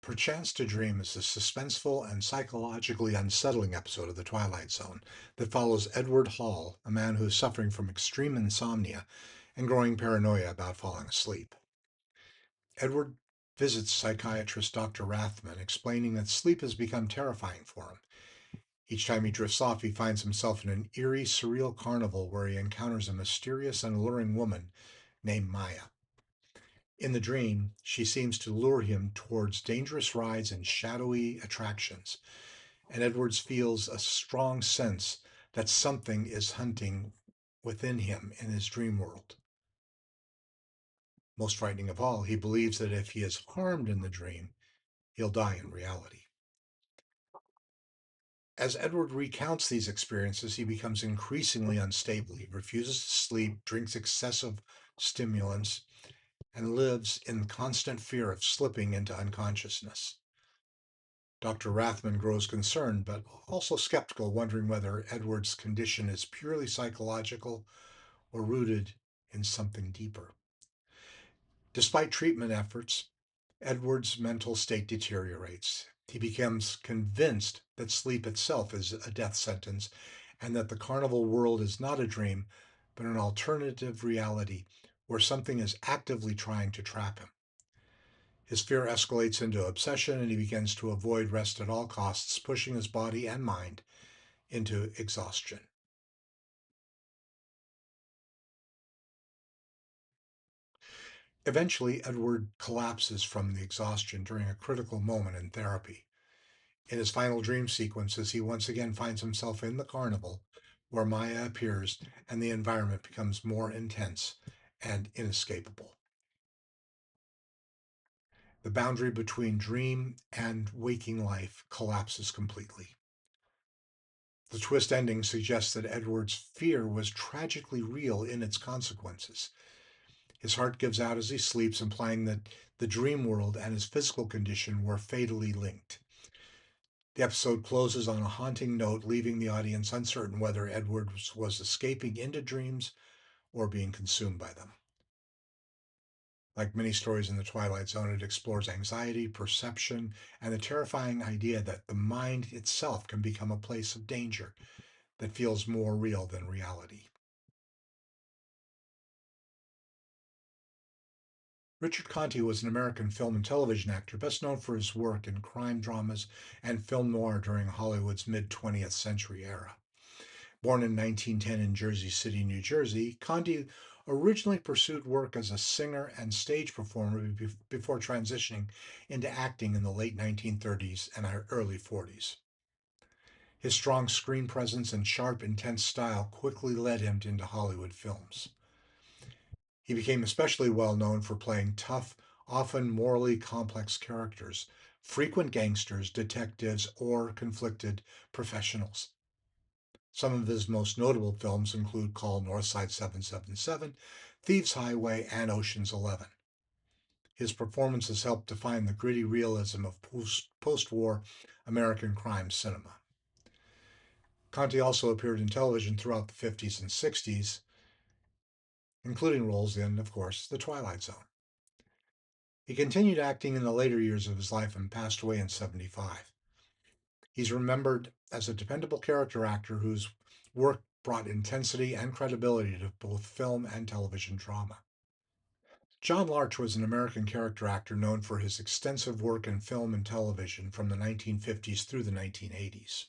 Perchance to Dream is a suspenseful and psychologically unsettling episode of The Twilight Zone that follows Edward Hall, a man who is suffering from extreme insomnia and growing paranoia about falling asleep. Edward visits psychiatrist Dr. Rathman, explaining that sleep has become terrifying for him. Each time he drifts off, he finds himself in an eerie, surreal carnival where he encounters a mysterious and alluring woman named Maya. In the dream, she seems to lure him towards dangerous rides and shadowy attractions, and Edwards feels a strong sense that something is hunting within him in his dream world. Most frightening of all, he believes that if he is harmed in the dream, he'll die in reality. As Edward recounts these experiences, he becomes increasingly unstable. He refuses to sleep, drinks excessive stimulants, and lives in constant fear of slipping into unconsciousness. Dr. Rathman grows concerned, but also skeptical, wondering whether Edward's condition is purely psychological or rooted in something deeper. Despite treatment efforts, Edward's mental state deteriorates. He becomes convinced that sleep itself is a death sentence and that the carnival world is not a dream, but an alternative reality where something is actively trying to trap him. His fear escalates into obsession and he begins to avoid rest at all costs, pushing his body and mind into exhaustion. Eventually, Edward collapses from the exhaustion during a critical moment in therapy. In his final dream sequences, he once again finds himself in the carnival where Maya appears and the environment becomes more intense and inescapable. The boundary between dream and waking life collapses completely. The twist ending suggests that Edward's fear was tragically real in its consequences. His heart gives out as he sleeps, implying that the dream world and his physical condition were fatally linked. The episode closes on a haunting note, leaving the audience uncertain whether Edwards was escaping into dreams or being consumed by them. Like many stories in the Twilight Zone, it explores anxiety, perception, and the terrifying idea that the mind itself can become a place of danger that feels more real than reality. Richard Conte was an American film and television actor best known for his work in crime dramas and film noir during Hollywood's mid 20th century era. Born in 1910 in Jersey City, New Jersey, Conte originally pursued work as a singer and stage performer before transitioning into acting in the late 1930s and early 40s. His strong screen presence and sharp, intense style quickly led him into Hollywood films. He became especially well known for playing tough, often morally complex characters, frequent gangsters, detectives, or conflicted professionals. Some of his most notable films include Call Northside 777, Thieves Highway, and Ocean's 11. His performances helped define the gritty realism of post-war American crime cinema. Conte also appeared in television throughout the 50s and 60s, including roles in, of course, The Twilight Zone. He continued acting in the later years of his life and passed away in 75. He's remembered as a dependable character actor whose work brought intensity and credibility to both film and television drama. John Larch was an American character actor known for his extensive work in film and television from the 1950s through the 1980s.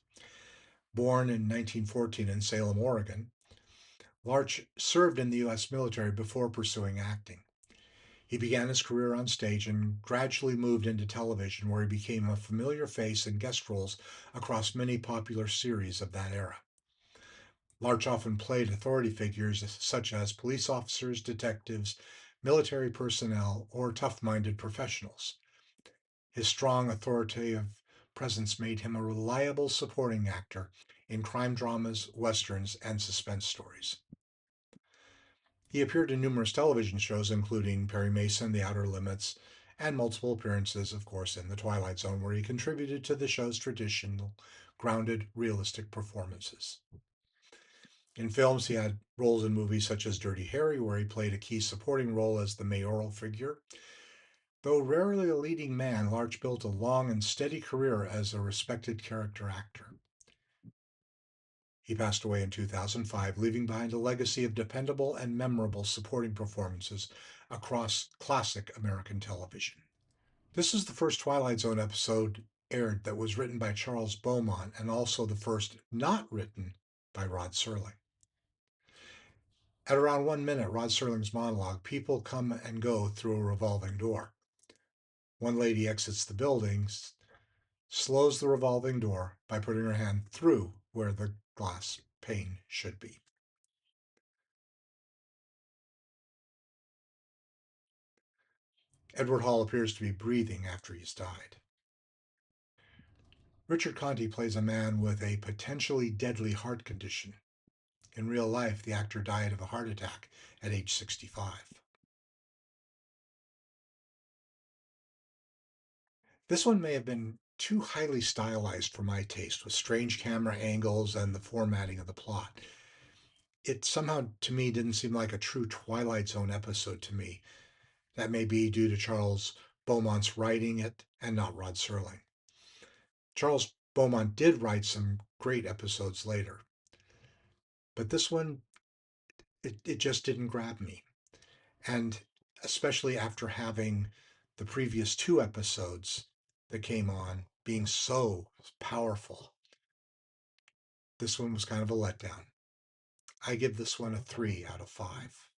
Born in 1914 in Salem, Oregon, Larch served in the U.S. military before pursuing acting. He began his career on stage and gradually moved into television, where he became a familiar face in guest roles across many popular series of that era. Larch often played authority figures such as police officers, detectives, military personnel, or tough minded professionals. His strong, authoritative presence made him a reliable supporting actor in crime dramas, westerns, and suspense stories. He appeared in numerous television shows, including Perry Mason, The Outer Limits, and multiple appearances, of course, in The Twilight Zone, where he contributed to the show's traditional, grounded, realistic performances. In films, he had roles in movies such as Dirty Harry, where he played a key supporting role as the mayoral figure, Though rarely a leading man, Larch built a long and steady career as a respected character actor. He passed away in 2005, leaving behind a legacy of dependable and memorable supporting performances across classic American television. This is the first Twilight Zone episode aired that was written by Charles Beaumont and also the first not written by Rod Serling. At around 1 minute, Rod Serling's monologue, people come and go through a revolving door. One lady exits the building, slows the revolving door by putting her hand through where the glass pane should be. Edward Hall appears to be breathing after he's died. Richard Conte plays a man with a potentially deadly heart condition. In real life, the actor died of a heart attack at age 65. This one may have been too highly stylized for my taste, with strange camera angles and the formatting of the plot. It somehow, to me, didn't seem like a true Twilight Zone episode to me. That may be due to Charles Beaumont's writing it and not Rod Serling. Charles Beaumont did write some great episodes later, but this one, it just didn't grab me. And especially after having the previous two episodes that came on being so powerful, this one was kind of a letdown. I give this one a 3 out of 5.